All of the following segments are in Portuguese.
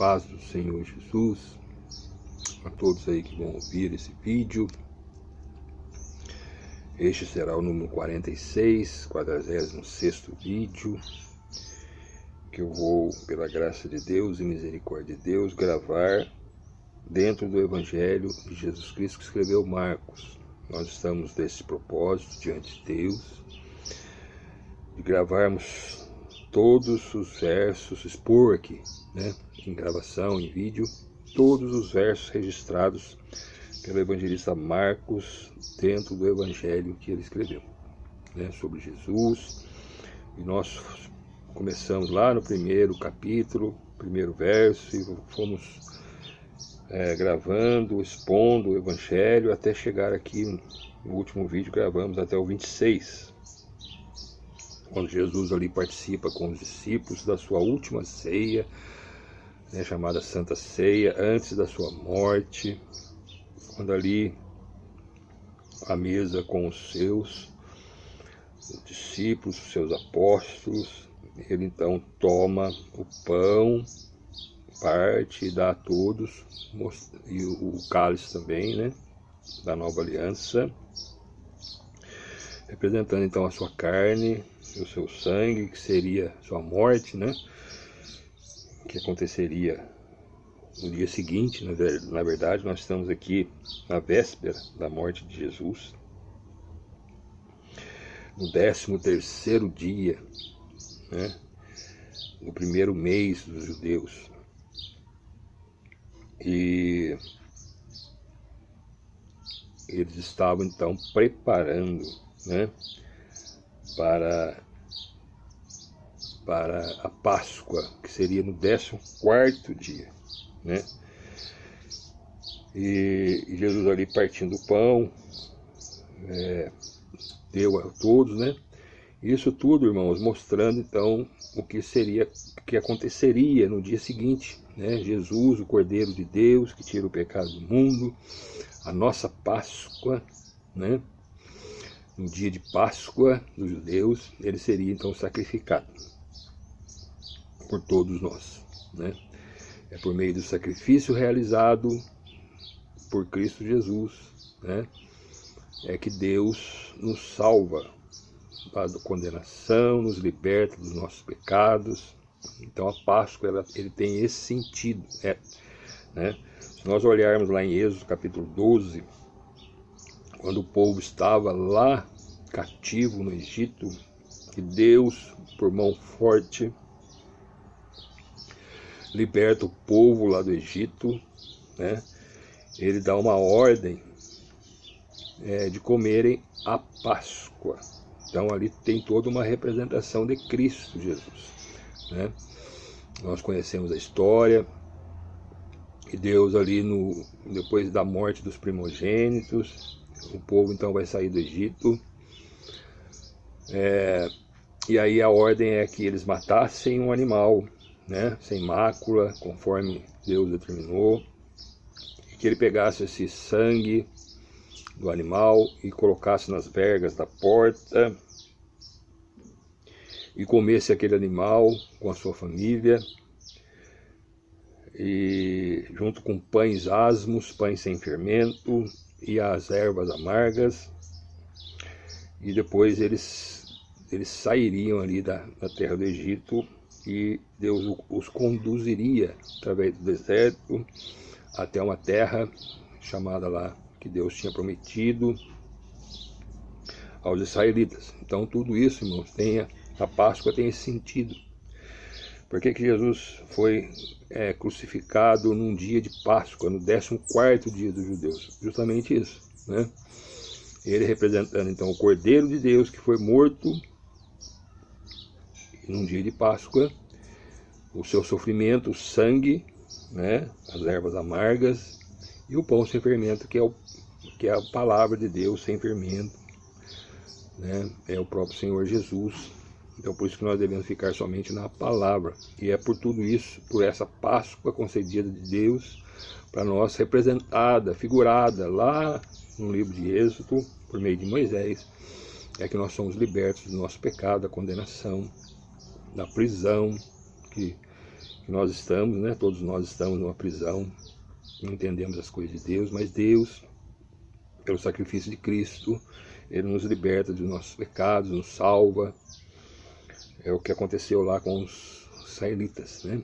paz do Senhor Jesus a todos aí que vão ouvir esse vídeo. Este será o número 46, 46º vídeo, que eu vou, pela graça de Deus e misericórdia de Deus, gravar dentro do Evangelho de Jesus Cristo que escreveu Marcos. Nós estamos nesse propósito diante de Deus, de gravarmos todos os versos, expor aqui, né, em gravação, em vídeo, todos os versos registrados pelo evangelista Marcos dentro do evangelho que ele escreveu, né, sobre Jesus. E nós começamos lá no primeiro capítulo, primeiro verso, e fomos gravando, expondo o evangelho até chegar aqui no último vídeo. Gravamos até o 26, quando Jesus ali participa com os discípulos da sua última ceia, né, chamada Santa Ceia, antes da sua morte, quando ali à mesa com os seus discípulos, os seus apóstolos, ele então toma o pão, parte e dá a todos, e o cálice também, né, da nova aliança, representando então a sua carne e o seu sangue, que seria sua morte, né, que aconteceria no dia seguinte. Na verdade, nós estamos aqui na véspera da morte de Jesus, no 13º dia, né, no primeiro mês dos judeus. E eles estavam então preparando, né, para a Páscoa, que seria no 14º dia, né? E Jesus ali partindo o pão, deu a todos, né? Isso tudo, irmãos, mostrando então o que aconteceria no dia seguinte, né? Jesus, o Cordeiro de Deus, que tira o pecado do mundo, a nossa Páscoa, né? No dia de Páscoa dos judeus, ele seria então sacrificado por todos nós, né? É por meio do sacrifício realizado por Cristo Jesus, né, é que Deus nos salva da condenação, nos liberta dos nossos pecados. Então a Páscoa ele tem esse sentido, né? Se nós olharmos lá em Êxodo capítulo 12, quando o povo estava lá cativo no Egito, que Deus, por mão forte, liberta o povo lá do Egito, né? Ele dá uma ordem de comerem a Páscoa. Então ali tem toda uma representação de Cristo Jesus, né? Nós conhecemos a história, e Deus ali depois da morte dos primogênitos, o povo então vai sair do Egito, e aí a ordem é que eles matassem um animal, né, sem mácula, conforme Deus determinou, e que ele pegasse esse sangue do animal e colocasse nas vergas da porta e comesse aquele animal com a sua família, e junto com pães asmos, pães sem fermento e as ervas amargas. E depois eles sairiam ali da terra do Egito, e Deus os conduziria através do deserto até uma terra chamada lá, que Deus tinha prometido aos israelitas. Então tudo isso, irmãos, a Páscoa tem esse sentido. Por que Jesus foi crucificado num dia de Páscoa, no 14º dia dos judeus? Justamente isso, né? Ele representando então o Cordeiro de Deus, que foi morto num dia de Páscoa, o seu sofrimento, o sangue, né, as ervas amargas, e o pão sem fermento, que é a palavra de Deus sem fermento, né, é o próprio Senhor Jesus. Então por isso que nós devemos ficar somente na palavra, e é por tudo isso, por essa Páscoa concedida de Deus para nós, representada, figurada lá no livro de Êxodo, por meio de Moisés, é que nós somos libertos do nosso pecado, da condenação, da prisão que que nós estamos, né? Todos nós estamos numa prisão, não entendemos as coisas de Deus, mas Deus, pelo sacrifício de Cristo, Ele nos liberta dos nossos pecados, nos salva. É o que aconteceu lá com os israelitas, né?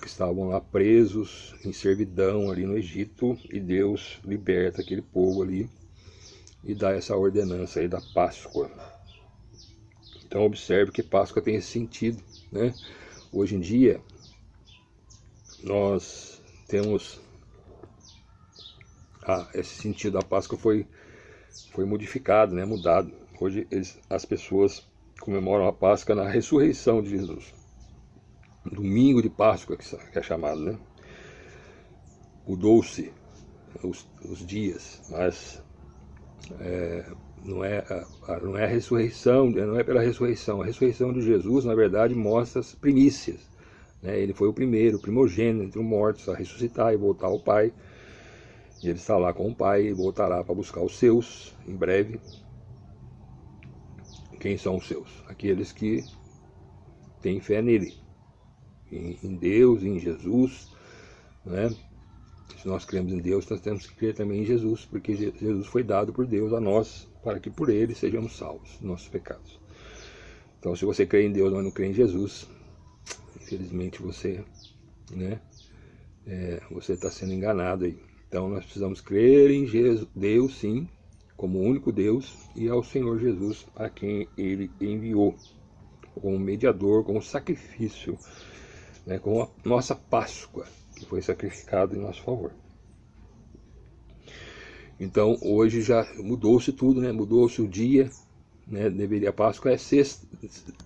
Que estavam lá presos em servidão ali no Egito, e Deus liberta aquele povo ali e dá essa ordenança aí da Páscoa. Então observe que Páscoa tem esse sentido, né? Hoje em dia nós temos esse sentido da Páscoa foi modificado, né? Mudado. Hoje as pessoas comemoram a Páscoa na ressurreição de Jesus. Domingo de Páscoa, que é chamado, né? Mudou-se os dias, mas não é a ressurreição, não é pela ressurreição. A ressurreição de Jesus, na verdade, mostra as primícias, né? Ele foi o primeiro, o primogênito entre os mortos a ressuscitar e voltar ao Pai. E ele está lá com o Pai e voltará para buscar os seus em breve. Quem são os seus? Aqueles que têm fé nele, em Deus, em Jesus, né? Se nós cremos em Deus, nós temos que crer também em Jesus, porque Jesus foi dado por Deus a nós, para que por ele sejamos salvos dos nossos pecados. Então, se você crê em Deus, mas não crê em Jesus, infelizmente você, né, você está sendo enganado aí. Então, nós precisamos crer em Deus, sim, como o único Deus, e ao Senhor Jesus, a quem ele enviou, como mediador, como sacrifício, né, como a nossa Páscoa, que foi sacrificado em nosso favor. Então hoje já mudou-se tudo, né? Mudou-se o dia, né? A Páscoa é sexta,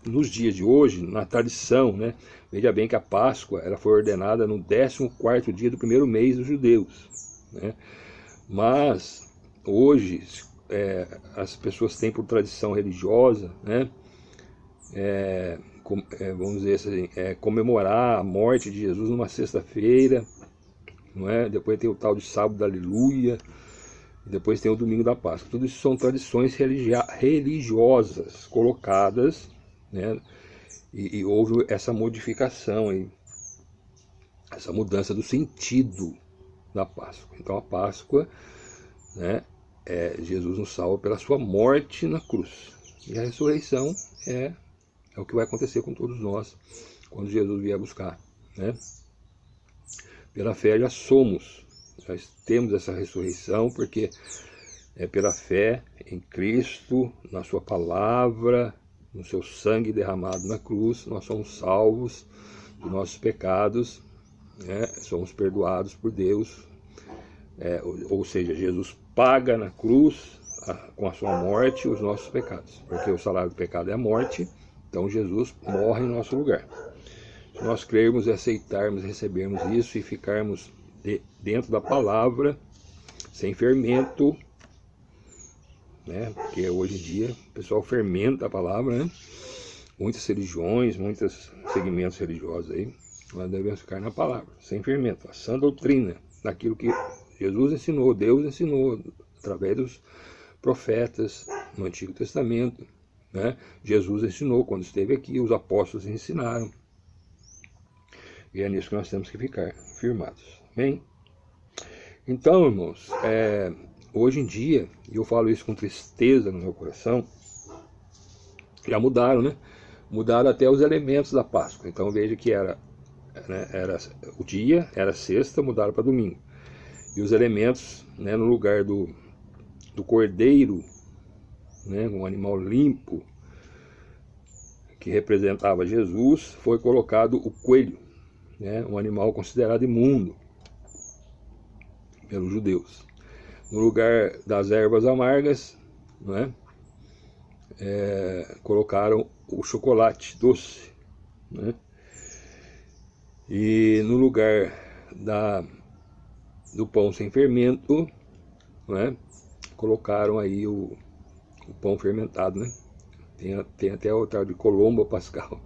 nos dias de hoje, na tradição, né? Veja bem que a Páscoa ela foi ordenada no 14º dia do primeiro mês dos judeus, né? Mas hoje as pessoas têm por tradição religiosa, né? Vamos dizer assim, comemorar a morte de Jesus numa sexta-feira, não é? Depois tem o tal de sábado da aleluia, e depois tem o domingo da Páscoa. Tudo isso são tradições religiosas colocadas, né? E houve essa modificação aí, essa mudança do sentido da Páscoa. Então a Páscoa, né, Jesus nos salva pela sua morte na cruz, e a ressurreição é o que vai acontecer com todos nós quando Jesus vier buscar, né? Pela fé já temos essa ressurreição, porque é pela fé em Cristo, na sua palavra, no seu sangue derramado na cruz, nós somos salvos dos nossos pecados, né? Somos perdoados por Deus, ou seja, Jesus paga na cruz, com a sua morte, os nossos pecados, porque o salário do pecado é a morte. Então Jesus morre em nosso lugar. Se nós crermos e aceitarmos, recebermos isso e ficarmos dentro da palavra, sem fermento, né? Porque hoje em dia o pessoal fermenta a palavra, né? Muitas religiões, muitos segmentos religiosos aí, nós devemos ficar na palavra, sem fermento, a sã doutrina, naquilo que Jesus ensinou, Deus ensinou, através dos profetas no Antigo Testamento, né? Jesus ensinou quando esteve aqui, os apóstolos ensinaram, e é nisso que nós temos que ficar firmados. Amém? Então, irmãos, hoje em dia, e eu falo isso com tristeza no meu coração, já mudaram, né? Mudaram até os elementos da Páscoa. Então veja que era o dia, era sexta, mudaram para domingo. E os elementos, né, no lugar do cordeiro, né, um animal limpo, que representava Jesus, foi colocado o coelho, né, um animal considerado imundo pelos judeus. No lugar das ervas amargas, né, colocaram o chocolate doce, né, e no lugar do pão sem fermento, né, colocaram aí o pão fermentado, né? Tem até o tal de colomba pascal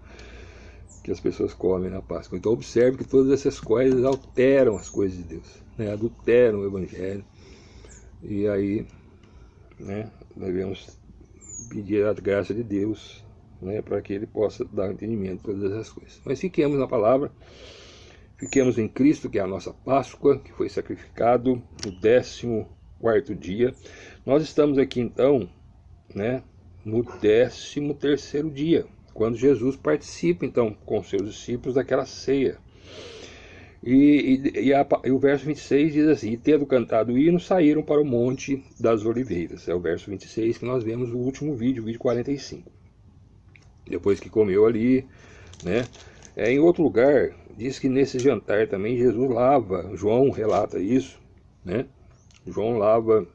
que as pessoas comem na Páscoa. Então observe que todas essas coisas alteram as coisas de Deus, né? Adulteram o Evangelho. E aí, né, devemos pedir a graça de Deus né, para que ele possa dar entendimento de todas essas coisas. Mas fiquemos na palavra, fiquemos em Cristo, que é a nossa Páscoa, que foi sacrificado no 14º dia. Nós estamos aqui então, né, no 13º dia, quando Jesus participa então com seus discípulos daquela ceia. E o verso 26 diz assim: e tendo cantado o hino, saíram para o Monte das Oliveiras. É o verso 26 que nós vemos no último vídeo, o vídeo 45. Depois que comeu ali, né? Em outro lugar, diz que nesse jantar também Jesus lava, João relata isso, né? João lava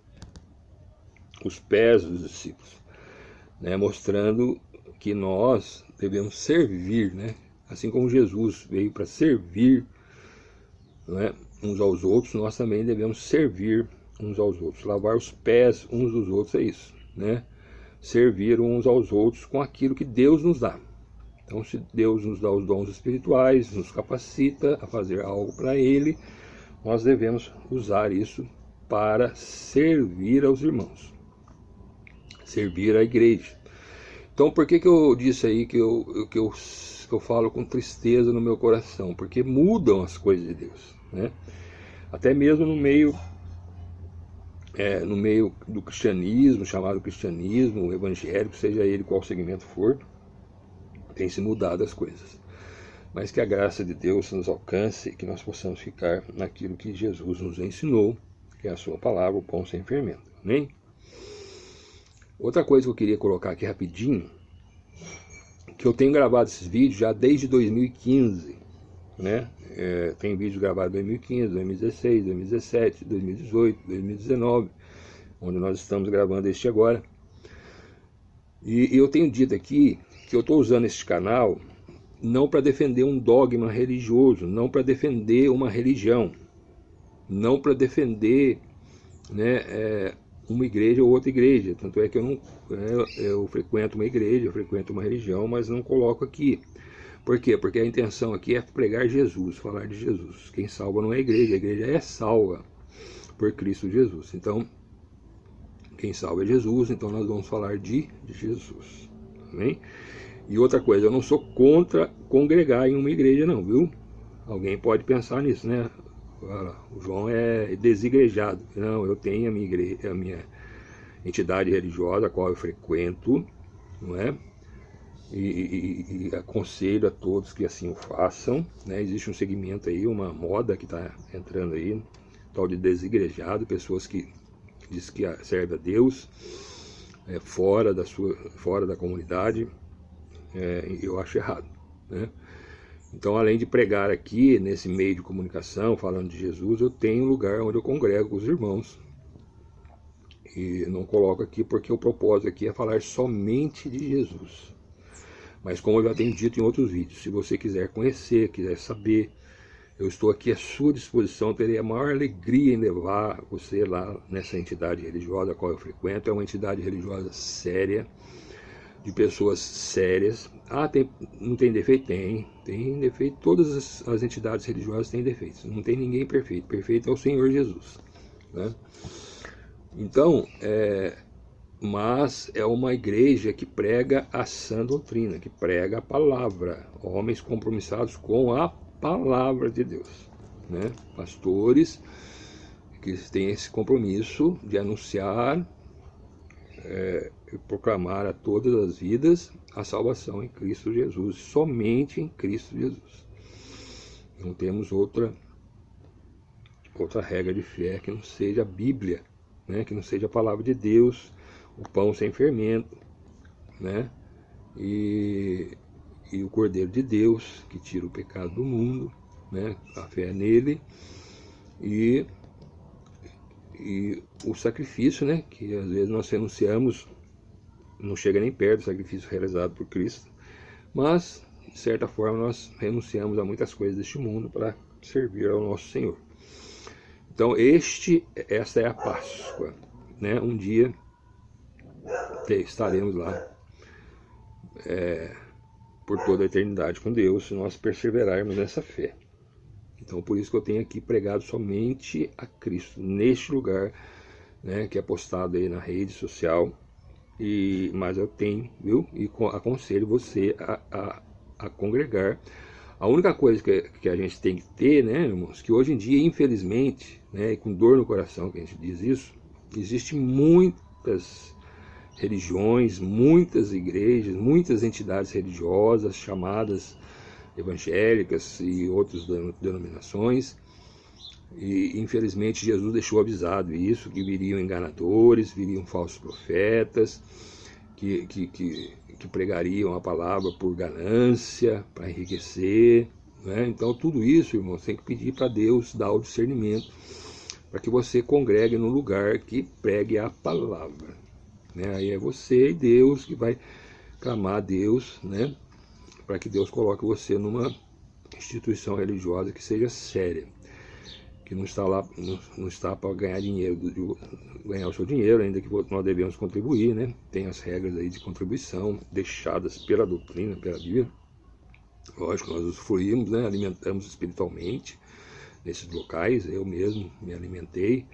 os pés dos discípulos, né? Mostrando que nós devemos servir, né? Assim como Jesus veio para servir, né, uns aos outros, nós também devemos servir uns aos outros. Lavar os pés uns dos outros é isso, né? Servir uns aos outros com aquilo que Deus nos dá. Então, se Deus nos dá os dons espirituais, nos capacita a fazer algo para Ele, nós devemos usar isso para servir aos irmãos, servir à igreja. Então, por que eu disse aí que eu falo com tristeza no meu coração? Porque mudam as coisas de Deus, né? Até mesmo no meio do cristianismo, chamado cristianismo, evangélico, seja ele qual segmento for, tem se mudado as coisas. Mas que a graça de Deus nos alcance e que nós possamos ficar naquilo que Jesus nos ensinou, que é a sua palavra, o pão sem fermento. Amém? Outra coisa que eu queria colocar aqui rapidinho, que eu tenho gravado esses vídeos já desde 2015, né? Tem vídeo gravado em 2015, 2016, 2017, 2018, 2019, onde nós estamos gravando este agora. E eu tenho dito aqui que eu estou usando este canal não para defender um dogma religioso, não para defender uma religião, não para defender, né, uma igreja ou outra igreja. Tanto é que eu frequento uma igreja, eu frequento uma religião, mas não coloco aqui. Por quê? Porque a intenção aqui é pregar Jesus, falar de Jesus. Quem salva não é a igreja é salva por Cristo Jesus. Então, quem salva é Jesus, então nós vamos falar de Jesus. Amém? E outra coisa, eu não sou contra congregar em uma igreja não, viu? Alguém pode pensar nisso, né? O João é desigrejado. Não, eu tenho a minha igreja, a minha entidade religiosa, a qual eu frequento, não é? E aconselho a todos que assim o façam, né? Existe um segmento aí, uma moda que está entrando aí, tal de desigrejado, pessoas que diz que serve a Deus fora da comunidade. Eu acho errado, né? Então, além de pregar aqui nesse meio de comunicação falando de Jesus, eu tenho um lugar onde eu congrego com os irmãos e não coloco aqui porque o propósito aqui é falar somente de Jesus. Mas como eu já tenho dito em outros vídeos, se você quiser conhecer, quiser saber, eu estou aqui à sua disposição, terei a maior alegria em levar você lá nessa entidade religiosa a qual eu frequento. É uma entidade religiosa séria, de pessoas sérias. Não tem defeito? Tem defeito. Todas as entidades religiosas têm defeitos. Não tem ninguém perfeito. Perfeito é o Senhor Jesus, né? Então, mas é uma igreja que prega a sã doutrina, que prega a palavra. Homens compromissados com a palavra de Deus, né? Pastores que têm esse compromisso de anunciar e proclamar a todas as vidas a salvação em Cristo Jesus, somente em Cristo Jesus. Não temos outra regra de fé que não seja a Bíblia, né? Que não seja a palavra de Deus, o pão sem fermento, né? E o Cordeiro de Deus, que tira o pecado do mundo, né? A fé nele, e o sacrifício, né? Que às vezes nós renunciamos, não chega nem perto do sacrifício realizado por Cristo, mas de certa forma nós renunciamos a muitas coisas deste mundo para servir ao nosso Senhor. Então esta é a Páscoa, né? Um dia estaremos lá por toda a eternidade com Deus, se nós perseverarmos nessa fé. Então, por isso que eu tenho aqui pregado somente a Cristo, neste lugar, né, que é postado aí na rede social, mas eu tenho, viu? E aconselho você a congregar. A única coisa que a gente tem que ter, né, irmãos, que hoje em dia, infelizmente, né, e com dor no coração que a gente diz isso, existem muitas religiões, muitas igrejas, muitas entidades religiosas chamadas evangélicas e outras denominações, e infelizmente Jesus deixou avisado isso, que viriam enganadores, viriam falsos profetas, que pregariam a palavra por ganância, para enriquecer, né? Então tudo isso, irmãos, tem que pedir para Deus dar o discernimento, para que você congregue no lugar que pregue a palavra, né? Aí é você e Deus que vai clamar a Deus, né? Para que Deus coloque você numa instituição religiosa que seja séria, que não está lá, não está para ganhar dinheiro, ganhar o seu dinheiro, ainda que nós devemos contribuir, né? Tem as regras aí de contribuição deixadas pela doutrina, pela Bíblia. Lógico, nós usufruímos, né? Alimentamos espiritualmente nesses locais. Eu mesmo me alimentei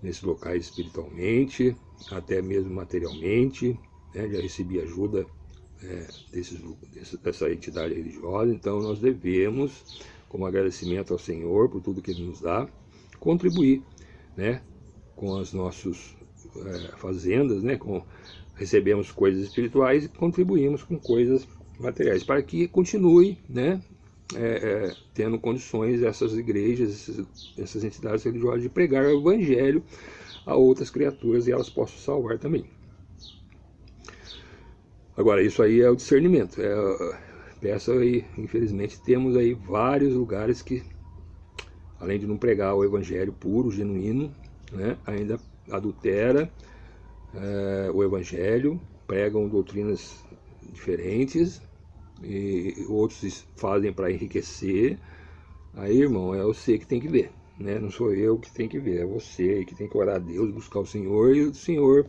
nesses locais espiritualmente, até mesmo materialmente, né? Já recebi ajuda dessa entidade religiosa. Então nós devemos, como agradecimento ao Senhor por tudo que Ele nos dá, contribuir, né, com as nossas fazendas, né, recebemos coisas espirituais e contribuímos com coisas materiais, para que continue, né, tendo condições essas igrejas, essas entidades religiosas de pregar o Evangelho a outras criaturas e elas possam salvar também. Agora, isso aí é o discernimento. Peço aí, infelizmente, temos aí vários lugares que, além de não pregar o evangelho puro, genuíno, né, ainda adultera o evangelho, pregam doutrinas diferentes, e outros fazem para enriquecer. Aí, irmão, é você que tem que ver, né? Não sou eu que tem que ver, é você que tem que orar a Deus, buscar o Senhor, e o Senhor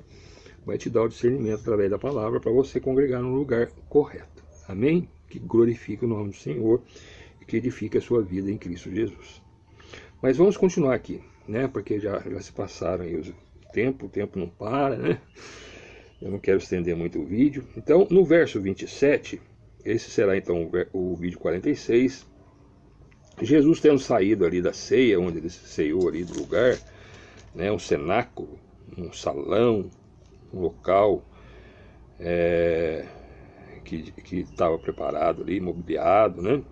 vai te dar o discernimento através da palavra para você congregar no lugar correto. Amém? Que glorifique o nome do Senhor e que edifique a sua vida em Cristo Jesus. Mas vamos continuar aqui, né? Porque já se passaram aí o tempo não para, né? Eu não quero estender muito o vídeo. Então, no verso 27, esse será então o vídeo 46. Jesus tendo saído ali da ceia, onde ele ceiou ali do lugar, né? Um cenáculo, um salão, um local que estava preparado ali, mobiliado, né?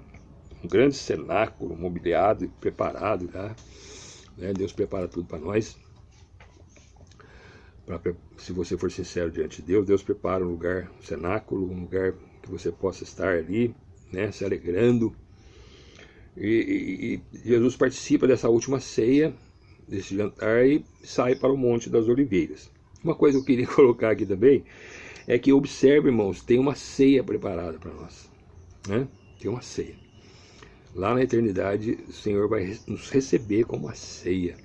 Um grande cenáculo mobiliado e preparado já, né? Deus prepara tudo para nós. Se você for sincero diante de Deus, Deus prepara um lugar, um cenáculo, um lugar que você possa estar ali, né? Se alegrando. E Jesus participa dessa última ceia, desse jantar, e sai para o Monte das Oliveiras. Uma coisa que eu queria colocar aqui também é que, observe, irmãos, tem uma ceia preparada para nós, né? Tem uma ceia. Lá na eternidade, o Senhor vai nos receber como uma ceia,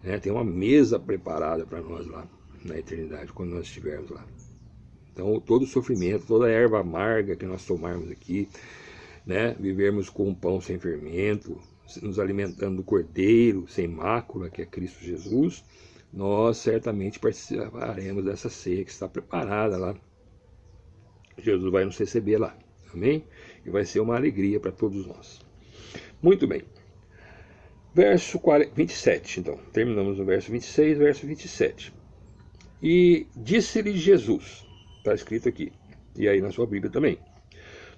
né? Tem uma mesa preparada para nós lá na eternidade, quando nós estivermos lá. Então, todo o sofrimento, toda a erva amarga que nós tomarmos aqui, né? Vivermos com um pão sem fermento, nos alimentando do Cordeiro sem mácula, que é Cristo Jesus, nós certamente participaremos dessa ceia que está preparada lá. Jesus vai nos receber lá, amém? E vai ser uma alegria para todos nós. Muito bem. Verso 27, então. Terminamos no verso 26, verso 27. E disse-lhe Jesus, está escrito aqui, e aí na sua Bíblia também: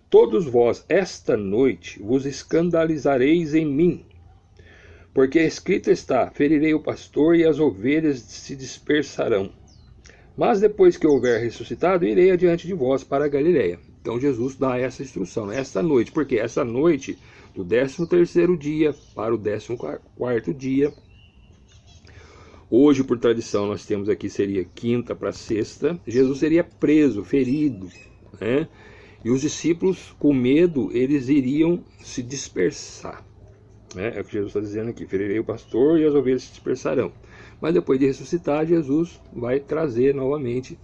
todos vós esta noite vos escandalizareis em mim, porque escrito está: ferirei o pastor e as ovelhas se dispersarão. Mas depois que houver ressuscitado, irei adiante de vós para a Galileia. Então Jesus dá essa instrução, esta noite, porque essa noite, do 13º dia para o 14º dia, hoje por tradição nós temos aqui, seria quinta para sexta, Jesus seria preso, ferido, né? E os discípulos, com medo, eles iriam se dispersar. É o que Jesus está dizendo aqui: ferirei o pastor e as ovelhas se dispersarão. Mas depois de ressuscitar, Jesus vai trazer novamente,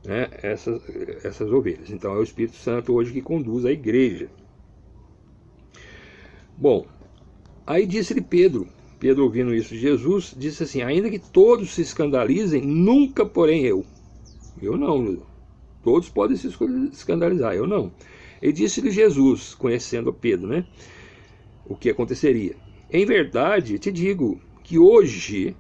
né, essas ovelhas. Então é o Espírito Santo hoje que conduz a igreja. Bom, aí disse-lhe Pedro, ouvindo isso de Jesus, disse assim: ainda que todos se escandalizem, nunca porém eu. eu não. Todos podem se escandalizar, eu não. E disse-lhe Jesus, conhecendo Pedro, né, o que aconteceria. Em verdade, te digo que hoje,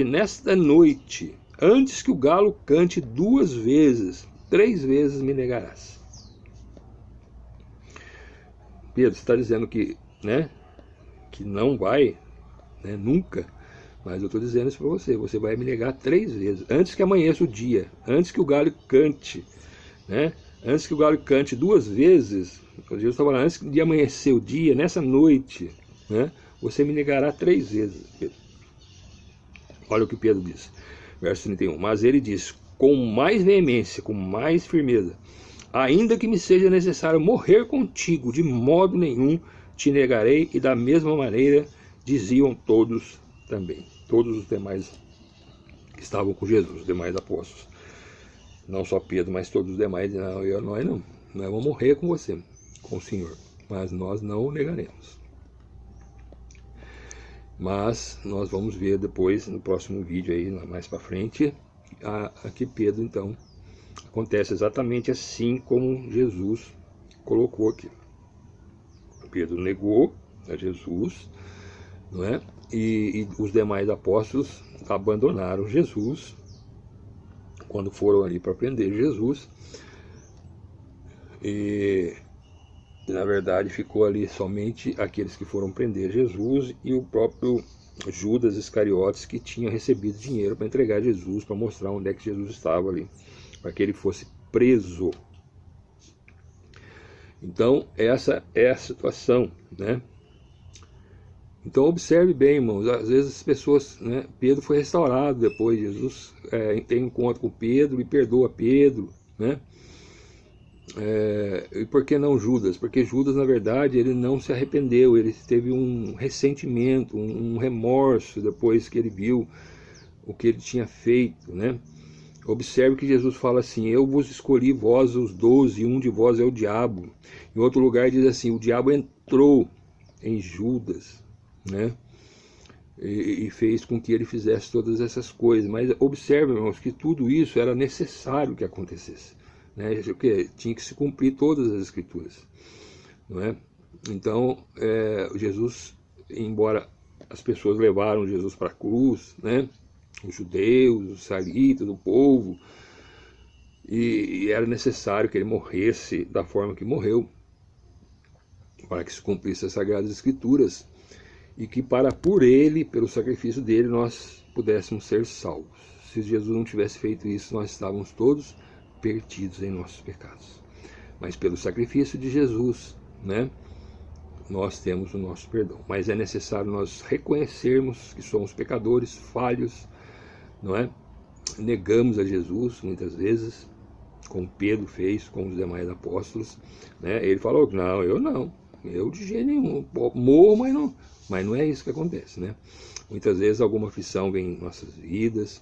nesta noite, antes que o galo cante 2 vezes, 3 vezes me negarás. Pedro, você está dizendo que, né, que não vai, né, nunca, mas eu estou dizendo isso para você, você vai me negar 3 vezes, antes que amanheça o dia, antes que o galo cante, né, antes que o galo cante 2 vezes, Jesus está falando, antes de amanhecer o dia, nessa noite, né, você me negará 3 vezes, Pedro. Olha o que Pedro diz, verso 31. Mas ele diz, com mais veemência, com mais firmeza, ainda que me seja necessário morrer contigo, de modo nenhum te negarei. E da mesma maneira diziam todos também, todos os demais que estavam com Jesus, os demais apóstolos. Não só Pedro, mas todos os demais. Nós vamos morrer com você, com o Senhor, mas nós não o negaremos. Mas nós vamos ver depois, no próximo vídeo aí, mais para frente, aqui Pedro, então, acontece exatamente assim como Jesus colocou aqui. Pedro negou a Jesus, não é? E os demais apóstolos abandonaram Jesus quando foram ali para prender Jesus. E na verdade ficou ali somente aqueles que foram prender Jesus e o próprio Judas Iscariotes, que tinha recebido dinheiro para entregar Jesus, para mostrar onde é que Jesus estava ali, para que ele fosse preso. Então essa é a situação, né? Então observe bem, irmãos, às vezes as pessoas, né, Pedro foi restaurado depois, Jesus tem um encontro com Pedro e perdoa Pedro, né? E por que não Judas? Porque Judas, na verdade, ele não se arrependeu, ele teve um ressentimento, um remorso depois que ele viu o que ele tinha feito, né? Observe que Jesus fala assim, eu vos escolhi vós os 12, e um de vós é o diabo. Em outro lugar diz assim, o diabo entrou em Judas, né? E fez com que ele fizesse todas essas coisas. Mas observe, irmãos, que tudo isso era necessário que acontecesse, né? Porque tinha que se cumprir todas as escrituras, não é? Então Jesus, embora as pessoas levaram Jesus para a cruz, né, os judeus, os israelitas, o povo, e era necessário que ele morresse da forma que morreu, para que se cumprisse as Sagradas Escrituras, e que por ele, pelo sacrifício dele, nós pudéssemos ser salvos. Se Jesus não tivesse feito isso, nós estávamos todos perdidos em nossos pecados. Mas pelo sacrifício de Jesus, né, nós temos o nosso perdão. Mas é necessário nós reconhecermos que somos pecadores, falhos, não é? Negamos a Jesus muitas vezes, como Pedro fez com os demais apóstolos, né? Ele falou, não, eu de jeito nenhum, morro, mas não é isso que acontece, né? Muitas vezes alguma aflição vem em nossas vidas,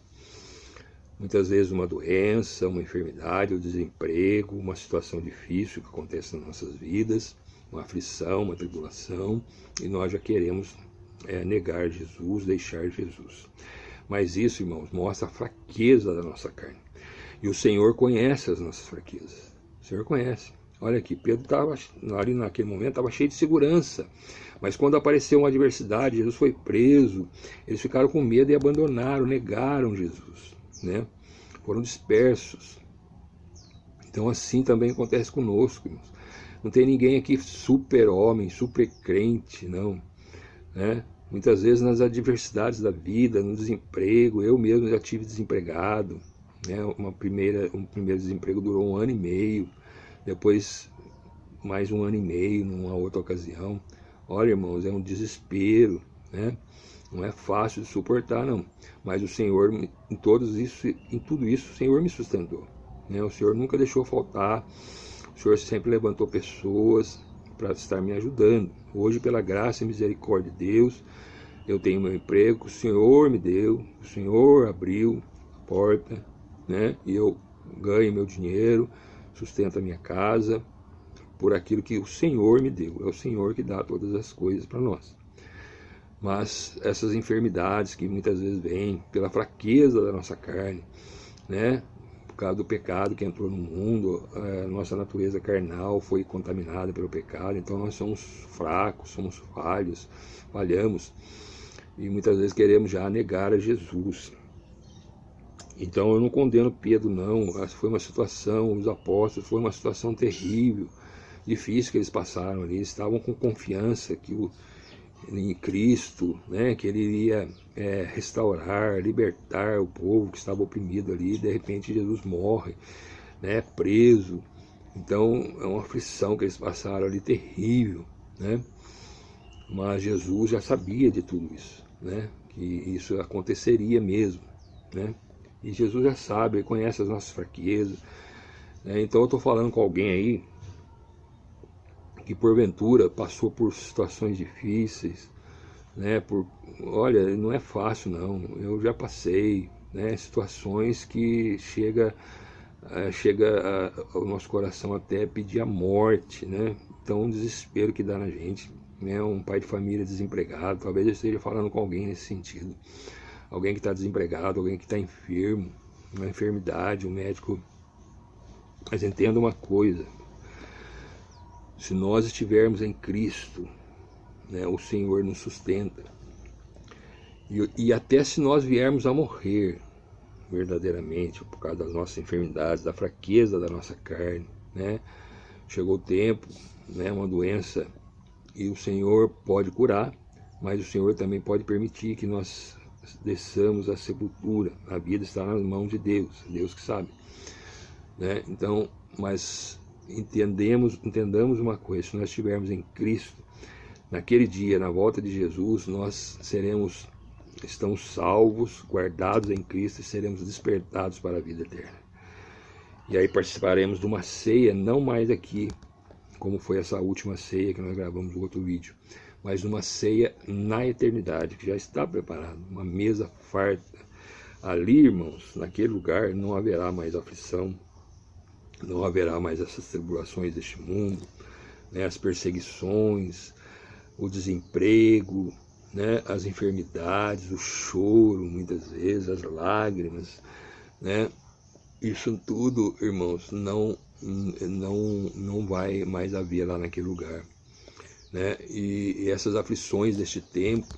muitas vezes uma doença, uma enfermidade, um desemprego, uma situação difícil que acontece nas nossas vidas, uma aflição, uma tribulação, e nós já queremos negar Jesus, deixar Jesus. Mas isso, irmãos, mostra a fraqueza da nossa carne. E o Senhor conhece as nossas fraquezas. O Senhor conhece. Olha aqui, Pedro estava ali naquele momento, estava cheio de segurança. Mas quando apareceu uma adversidade, Jesus foi preso, eles ficaram com medo e abandonaram, negaram Jesus, né? Foram dispersos. Então assim também acontece conosco, irmãos. Não tem ninguém aqui super homem, super crente, não, né? Muitas vezes nas adversidades da vida, no desemprego, eu mesmo já tive desempregado, né? Um primeiro desemprego durou 1 ano e meio, depois mais 1 ano e meio numa outra ocasião. Olha, irmãos, é um desespero, né? Não é fácil de suportar, não. Mas o Senhor, em tudo isso, o Senhor me sustentou, né? O Senhor nunca deixou faltar. O Senhor sempre levantou pessoas para estar me ajudando. Hoje, pela graça e misericórdia de Deus, eu tenho meu emprego que o Senhor me deu, o Senhor abriu a porta, né? E eu ganho meu dinheiro, sustento a minha casa, por aquilo que o Senhor me deu. É o Senhor que dá todas as coisas para nós. Mas essas enfermidades que muitas vezes vêm pela fraqueza da nossa carne, né? por causa do pecado que entrou no mundo, nossa natureza carnal foi contaminada pelo pecado, então nós somos fracos, somos falhos, falhamos, e muitas vezes queremos já negar a Jesus. Então eu não condeno Pedro, não. Foi uma situação, os apóstolos, foi uma situação terrível, difícil que eles passaram ali. Eles estavam com confiança em Cristo, né, que Ele iria restaurar, libertar o povo que estava oprimido ali. De repente Jesus morre, né, preso. Então é uma aflição que eles passaram ali terrível, né? Mas Jesus já sabia de tudo isso, né, que isso aconteceria mesmo, né? E Jesus já sabe, Ele conhece as nossas fraquezas, né? Então eu estou falando com alguém aí que porventura passou por situações difíceis, né? Olha, não é fácil não, eu já passei, né? Situações que chega ao nosso coração até pedir a morte, né? Então o desespero que dá na gente, né? Um pai de família desempregado, talvez eu esteja falando com alguém nesse sentido. Alguém que está desempregado, alguém que está enfermo, uma enfermidade, um médico. Mas entenda uma coisa: se nós estivermos em Cristo, né, o Senhor nos sustenta. E até se nós viermos a morrer, verdadeiramente, por causa das nossas enfermidades, da fraqueza da nossa carne, né, chegou o tempo, né, uma doença, e o Senhor pode curar, mas o Senhor também pode permitir que nós desçamos à sepultura. A vida está nas mãos de Deus, Deus que sabe, né? Então, mas entendamos uma coisa: se nós estivermos em Cristo, naquele dia, na volta de Jesus, nós estamos salvos, guardados em Cristo, e seremos despertados para a vida eterna. E aí participaremos de uma ceia, não mais aqui, como foi essa última ceia que nós gravamos no outro vídeo, mas uma ceia na eternidade, que já está preparada, uma mesa farta. Ali, irmãos, naquele lugar não haverá mais aflição, não haverá mais essas tribulações deste mundo, né, as perseguições, o desemprego, né, as enfermidades, o choro, muitas vezes, as lágrimas, né? Isso tudo, irmãos, não vai mais haver lá naquele lugar, né? E essas aflições deste tempo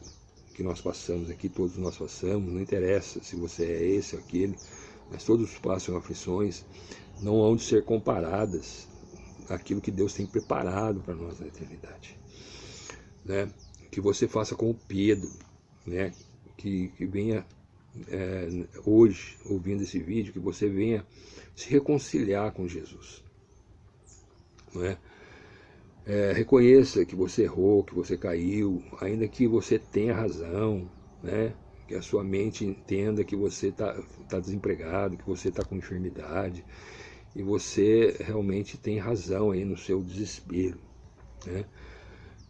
que nós passamos aqui, todos nós passamos, não interessa se você é esse ou aquele, mas todos passam aflições, não hão de ser comparadas àquilo que Deus tem preparado para nós na eternidade, né? Que você faça como Pedro, né? Que venha hoje, ouvindo esse vídeo, que você venha se reconciliar com Jesus, não é? Reconheça que você errou, que você caiu, ainda que você tenha razão, né? Que a sua mente entenda que você tá desempregado, que você está com enfermidade, e você realmente tem razão aí no seu desespero, né?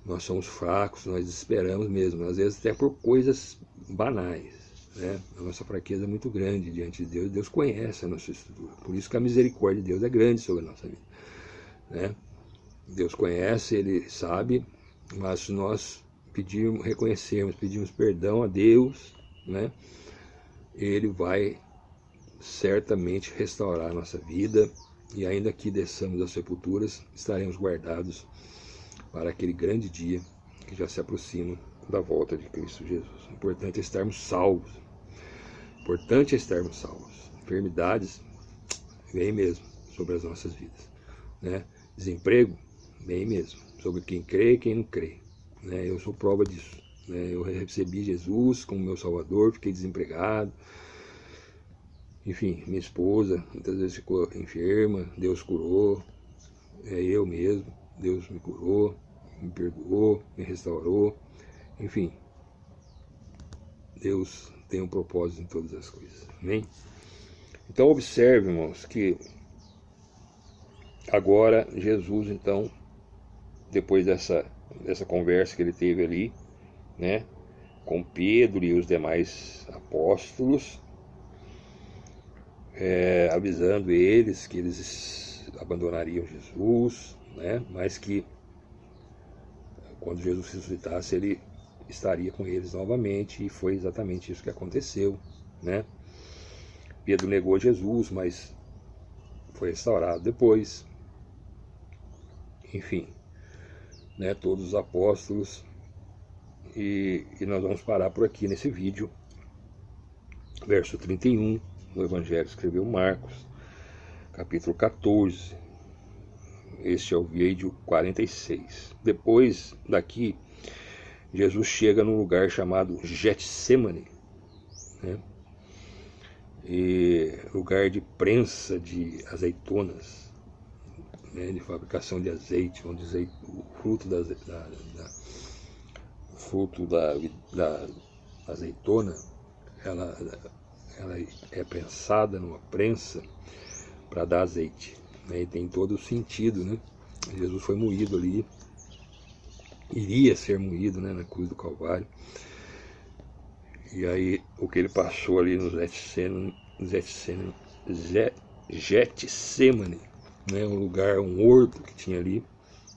Nós somos fracos, nós desesperamos mesmo, às vezes até por coisas banais, né? A nossa fraqueza é muito grande diante de Deus. Deus conhece a nossa estrutura, por isso que a misericórdia de Deus é grande sobre a nossa vida, né? Deus conhece, Ele sabe, mas se nós pedimos perdão a Deus, né, Ele vai certamente restaurar a nossa vida, e ainda que desçamos às sepulturas, estaremos guardados para aquele grande dia que já se aproxima da volta de Cristo Jesus. O importante é estarmos salvos. Importante é estarmos salvos. Enfermidades vêm mesmo sobre as nossas vidas, né? Desemprego vem mesmo sobre quem crê e quem não crê, né? Eu sou prova disso, né? Eu recebi Jesus como meu Salvador, fiquei desempregado. Enfim, minha esposa muitas vezes ficou enferma, Deus curou. Eu mesmo, Deus me curou, me perdoou, me restaurou. Enfim, Deus tem um propósito em todas as coisas, amém? Então observe, irmãos, que agora Jesus, então, depois dessa conversa que ele teve ali, né, com Pedro e os demais apóstolos, avisando eles que eles abandonariam Jesus, né, mas que quando Jesus ressuscitasse, ele estaria com eles novamente, e foi exatamente isso que aconteceu, né? Pedro negou Jesus, mas foi restaurado depois. Enfim, né, todos os apóstolos. E nós vamos parar por aqui nesse vídeo. Verso 31, do Evangelho escreveu Marcos, capítulo 14. Este é o vídeo 46. Depois daqui, Jesus chega num lugar chamado Getsemane, né? E lugar de prensa de azeitonas, né? De fabricação de azeite, onde o fruto da azeitona, ela é prensada numa prensa para dar azeite, né? E tem todo o sentido, né? Jesus foi moído ali, iria ser moído, né, na cruz do Calvário. E aí o que ele passou ali no Getsemane, né, um lugar, um horto que tinha ali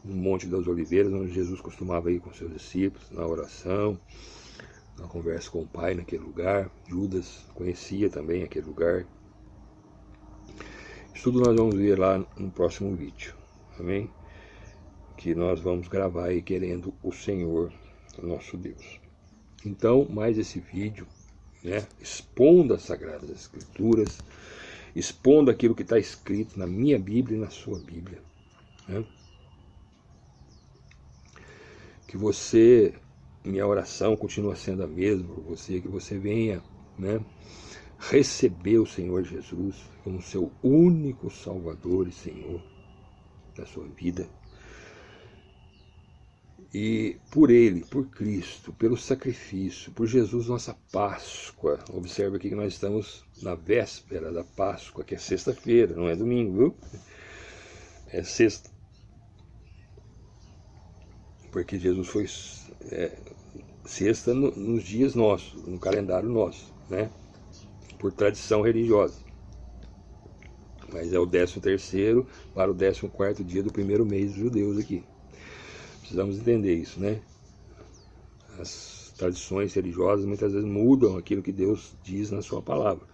no Monte das Oliveiras, onde Jesus costumava ir com seus discípulos na oração, na conversa com o Pai naquele lugar. Judas conhecia também aquele lugar. Isso tudo nós vamos ver lá no próximo vídeo, amém? Que nós vamos gravar aí, querendo o Senhor, nosso Deus. Então, mais esse vídeo, né, expondo as Sagradas Escrituras, expondo aquilo que está escrito na minha Bíblia e na sua Bíblia, né? Que você, minha oração continua sendo a mesma por você, que você venha, né, receber o Senhor Jesus como seu único Salvador e Senhor da sua vida. E por Ele, por Cristo, pelo sacrifício, por Jesus, nossa Páscoa. Observe aqui que nós estamos na véspera da Páscoa, que é sexta-feira, não é domingo, viu? É sexta. Porque Jesus foi sexta nos dias nossos, no calendário nosso, né? Por tradição religiosa. Mas é o 13º para o 14º dia do primeiro mês dos judeus aqui. Precisamos entender isso, né? As tradições religiosas muitas vezes mudam aquilo que Deus diz na sua palavra.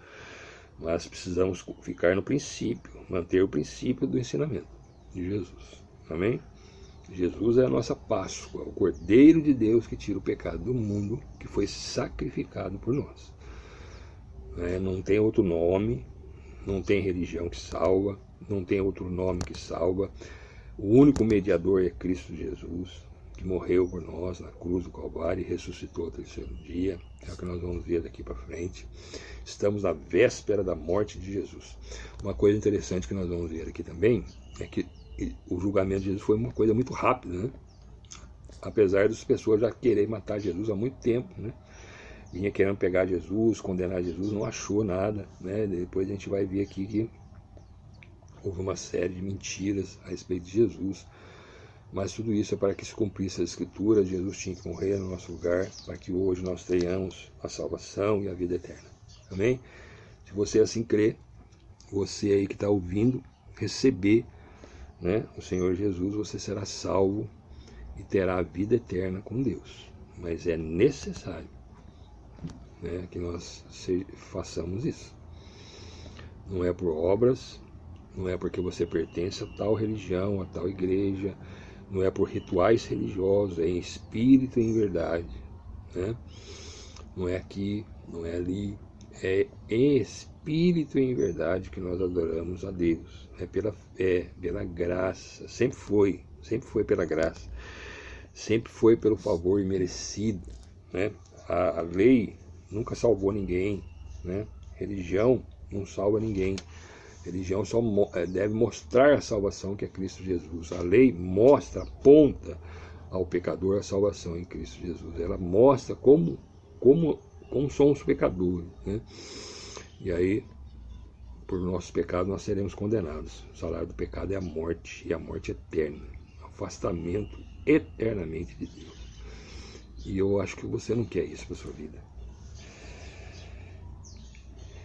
Mas precisamos ficar no princípio, manter o princípio do ensinamento de Jesus. Amém? Jesus é a nossa Páscoa, o Cordeiro de Deus que tira o pecado do mundo, que foi sacrificado por nós. Não tem outro nome, não tem religião que salva, não tem outro nome que salva. O único mediador é Cristo Jesus, que morreu por nós na cruz do Calvário e ressuscitou ao terceiro dia. É o que nós vamos ver daqui para frente. Estamos na véspera da morte de Jesus. Uma coisa interessante que nós vamos ver aqui também é que o julgamento de Jesus foi uma coisa muito rápida, né? Apesar das pessoas já quererem matar Jesus há muito tempo, né? Vinha querendo pegar Jesus, condenar Jesus, não achou nada, né? Depois a gente vai ver aqui que houve uma série de mentiras a respeito de Jesus, mas tudo isso é para que se cumprisse a Escritura. Jesus tinha que morrer no nosso lugar, para que hoje nós tenhamos a salvação e a vida eterna. Amém? Se você assim crê, você aí que está ouvindo, receber, né, o Senhor Jesus, você será salvo e terá a vida eterna com Deus. Mas é necessário, né, que nós façamos isso. Não é por obras, não é porque você pertence a tal religião, a tal igreja, não é por rituais religiosos, é em espírito e em verdade, né? Não é aqui, não é ali, é em espírito e em verdade que nós adoramos a Deus. É pela fé, pela graça, sempre foi pela graça, sempre foi pelo favor imerecido, né? A lei nunca salvou ninguém, né? Religião não salva ninguém. Religião só deve mostrar a salvação que é Cristo Jesus. A lei mostra, aponta ao pecador a salvação em Cristo Jesus. Ela mostra como somos pecadores, né? E aí, por nossos pecados, nós seremos condenados. O salário do pecado é a morte, e a morte eterna. Afastamento eternamente de Deus. E eu acho que você não quer isso para a sua vida.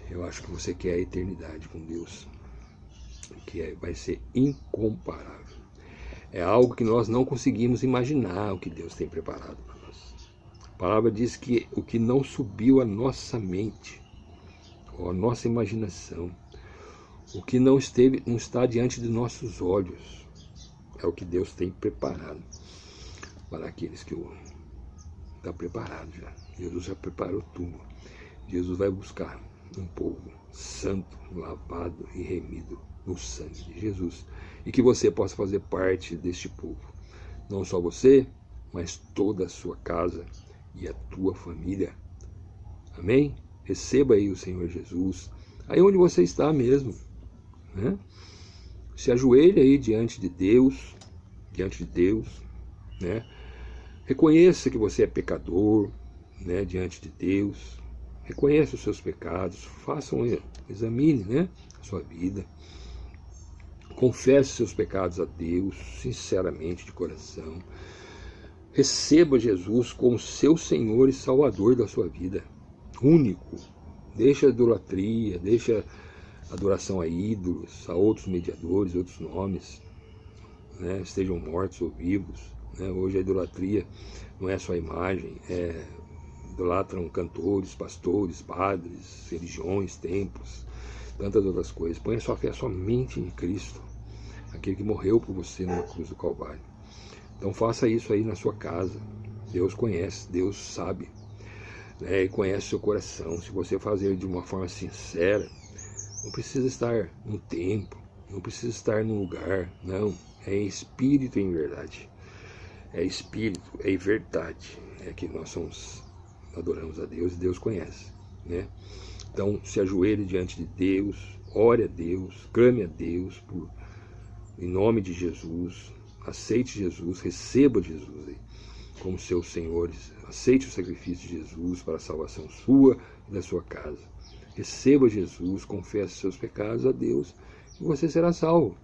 Eu acho que você quer a eternidade com Deus, que vai ser incomparável. É algo que nós não conseguimos imaginar o que Deus tem preparado para nós. A palavra diz que o que não subiu à nossa mente, ou à nossa imaginação, O que não está diante de nossos olhos é o que Deus tem preparado para aqueles que o está preparado já. Jesus já preparou tudo. Jesus vai buscar um povo santo, lavado e remido no sangue de Jesus. E que você possa fazer parte deste povo. Não só você, mas toda a sua casa e a tua família. Amém? Receba aí o Senhor Jesus, aí onde você está mesmo, né? Se ajoelhe aí diante de Deus, né? Reconheça que você é pecador, né? Diante de Deus. Reconheça os seus pecados, examine, né? A sua vida. Confesse seus pecados a Deus, sinceramente, de coração. Receba Jesus como seu Senhor e Salvador da sua vida. Único. Deixa a idolatria, deixa a adoração a ídolos, a outros mediadores, outros nomes, né? Estejam mortos ou vivos, né? Hoje a idolatria não é só a imagem, idolatram cantores, pastores, padres, religiões, templos, tantas outras coisas. Põe a sua fé somente em Cristo, aquele que morreu por você na cruz do Calvário. Então faça isso aí na sua casa. Deus conhece, Deus sabe, né? E conhece o seu coração. Se você fazer de uma forma sincera, não precisa estar num templo, não precisa estar num lugar, não. É em espírito e em verdade. É espírito, é em verdade. É que nós adoramos a Deus e Deus conhece, né? Então se ajoelhe diante de Deus, ore a Deus, clame a Deus em nome de Jesus. Aceite Jesus, receba Jesus aí como seu Senhor, aceite o sacrifício de Jesus para a salvação sua e da sua casa. Receba Jesus, confesse seus pecados a Deus e você será salvo.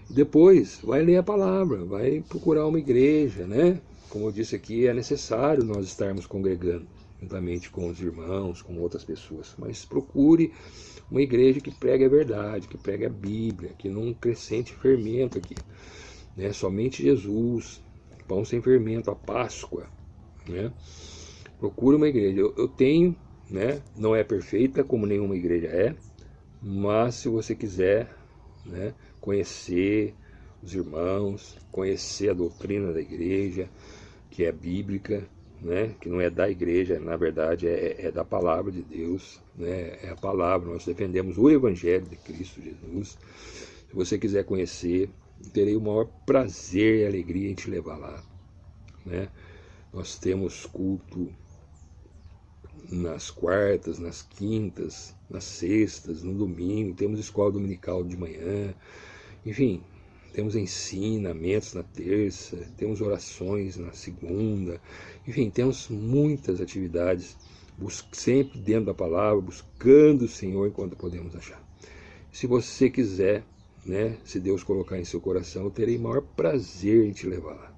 E depois vai ler a palavra, vai procurar uma igreja, né? Como eu disse aqui, é necessário nós estarmos congregando juntamente com os irmãos, com outras pessoas, mas procure uma igreja que pregue a verdade, que pregue a Bíblia, que não acrescente fermento aqui, né? Somente Jesus, pão sem fermento, a Páscoa, né? Procure uma igreja. Eu tenho, né? Não é perfeita como nenhuma igreja é, mas se você quiser, né, conhecer os irmãos, conhecer a doutrina da igreja, que é bíblica, né, que não é da igreja, na verdade é da palavra de Deus, né, é a palavra, nós defendemos o Evangelho de Cristo Jesus. Se você quiser conhecer, terei o maior prazer e alegria em te levar lá, né? Nós temos culto nas quartas, nas quintas, nas sextas, no domingo, temos escola dominical de manhã, enfim, temos ensinamentos na terça, temos orações na segunda, enfim, temos muitas atividades, sempre dentro da palavra, buscando o Senhor enquanto podemos achar. Se você quiser, né, se Deus colocar em seu coração, eu terei maior prazer em te levar lá.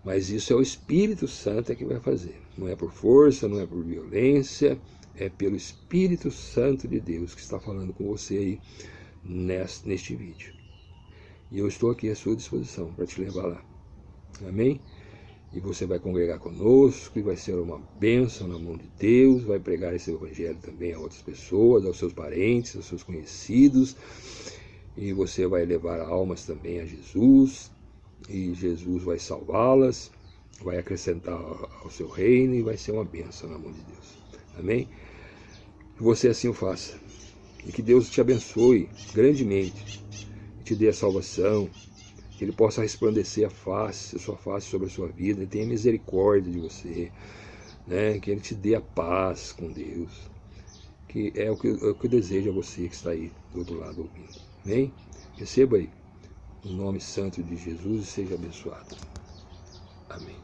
Mas isso é o Espírito Santo que vai fazer. Não é por força, não é por violência, é pelo Espírito Santo de Deus que está falando com você aí neste vídeo. E eu estou aqui à sua disposição para te levar lá. Amém? E você vai congregar conosco e vai ser uma bênção na mão de Deus, vai pregar esse Evangelho também a outras pessoas, aos seus parentes, aos seus conhecidos. E você vai levar almas também a Jesus. E Jesus vai salvá-las, vai acrescentar ao seu reino e vai ser uma bênção na mão de Deus. Amém? Que você assim o faça. E que Deus te abençoe grandemente. E te dê a salvação. Que Ele possa resplandecer a sua face sobre a sua vida. E tenha misericórdia de você. Né? Que Ele te dê a paz com Deus. Que é o que eu desejo a você que está aí do outro lado ouvindo. Amém? Receba aí. Em nome santo de Jesus, e seja abençoado. Amém.